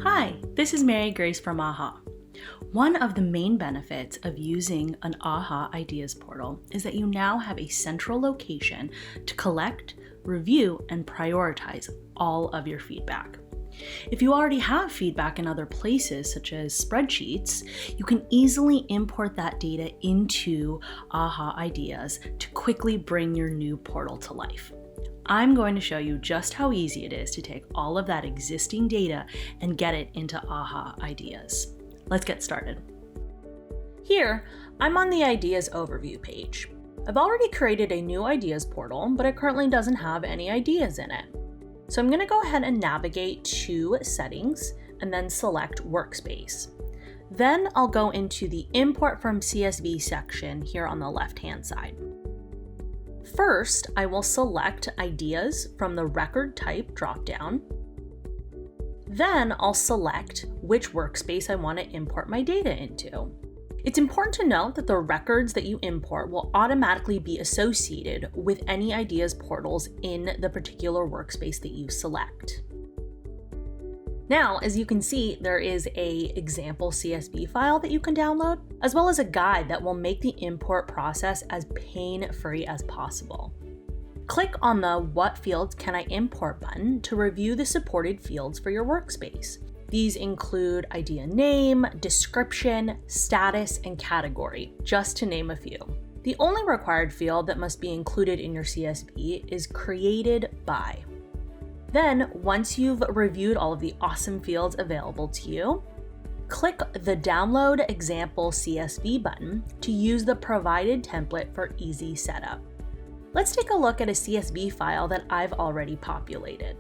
Hi, this is Mary Grace from AHA. One of the main benefits of using an AHA Ideas portal is that you now have a central location to collect, review, and prioritize all of your feedback. If you already have feedback in other places, such as spreadsheets, you can easily import that data into AHA Ideas to quickly bring your new portal to life. I'm going to show you just how easy it is to take all of that existing data and get it into AHA Ideas. Let's get started. Here, I'm on the Ideas Overview page. I've already created a new Ideas portal, but it currently doesn't have any ideas in it. So I'm going to go ahead and navigate to Settings and then select Workspace. Then I'll go into the Import from CSV section here on the left-hand side. First, I will select Ideas from the Record Type dropdown. Then I'll select which workspace I want to import my data into. It's important to note that the records that you import will automatically be associated with any Ideas portals in the particular workspace that you select. Now, as you can see, there is an example CSV file that you can download, as well as a guide that will make the import process as pain-free as possible. Click on the What Fields Can I Import button to review the supported fields for your workspace. These include idea name, description, status, and category, just to name a few. The only required field that must be included in your CSV is created by. Then, once you've reviewed all of the awesome fields available to you, click the Download Example CSV button to use the provided template for easy setup. Let's take a look at a CSV file that I've already populated.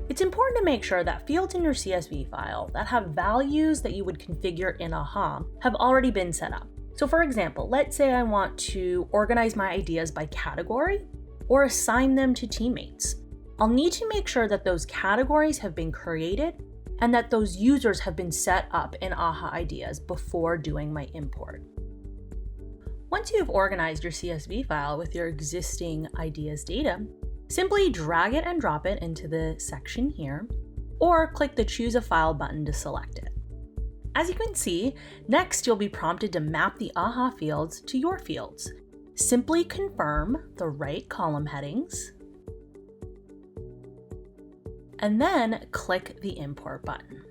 It's important to make sure that fields in your CSV file that have values that you would configure in AHA have already been set up. So for example, let's say I want to organize my ideas by category or assign them to teammates. I'll need to make sure that those categories have been created and that those users have been set up in AHA Ideas before doing my import. Once you've organized your CSV file with your existing Ideas data, simply drag it and drop it into the section here, or click the Choose a File button to select it. As you can see, next you'll be prompted to map the AHA fields to your fields. Simply confirm the right column headings, and then click the Import button.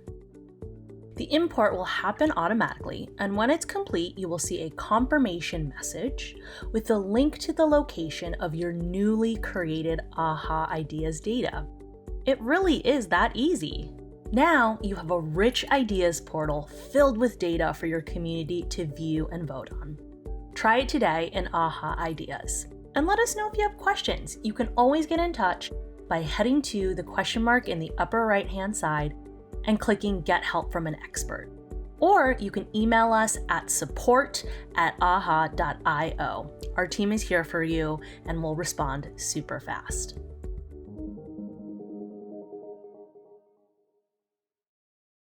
The import will happen automatically, and when it's complete, you will see a confirmation message with the link to the location of your newly created AHA Ideas data. It really is that easy. Now you have a rich Ideas portal filled with data for your community to view and vote on. Try it today in AHA Ideas. And let us know if you have questions. You can always get in touch by heading to the question mark in the upper right-hand side and clicking Get Help from an Expert. Or you can email us at support@aha.io. Our team is here for you and will respond super fast.